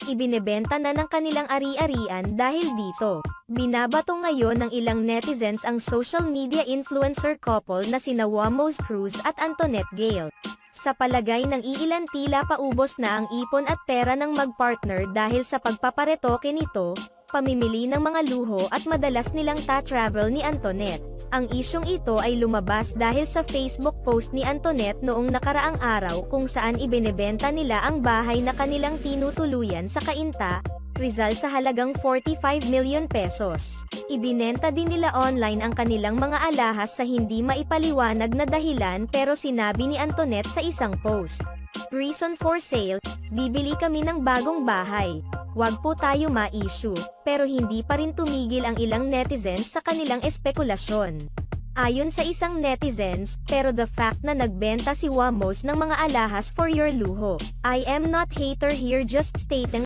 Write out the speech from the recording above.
ibinebenta na ng kanilang ari-arian dahil dito. Binabato ngayon ng ilang netizens ang social media influencer couple na sina Wamos Cruz at Antoinette Gale. Sa palagay ng iilan tila paubos na ang ipon at pera ng mag-partner dahil sa pagpaparetoke nito, pamimili ng mga luho at madalas nilang ta-travel ni Antoinette. Ang isyong ito ay lumabas dahil sa Facebook post ni Antoinette noong nakaraang araw kung saan ibinebenta nila ang bahay na kanilang tinutuluyan sa Cainta, Rizal sa halagang 45 million pesos. Ibinenta din nila online ang kanilang mga alahas sa hindi maipaliwanag na dahilan pero sinabi ni Antoinette sa isang post, "Reason for sale, bibili kami ng bagong bahay. Wag po tayo ma-issue." Pero hindi pa rin tumigil ang ilang netizens sa kanilang espekulasyon. Ayon sa isang netizens, pero the fact na nagbenta si Wamos ng mga alahas for your luho. I am not hater here, just stating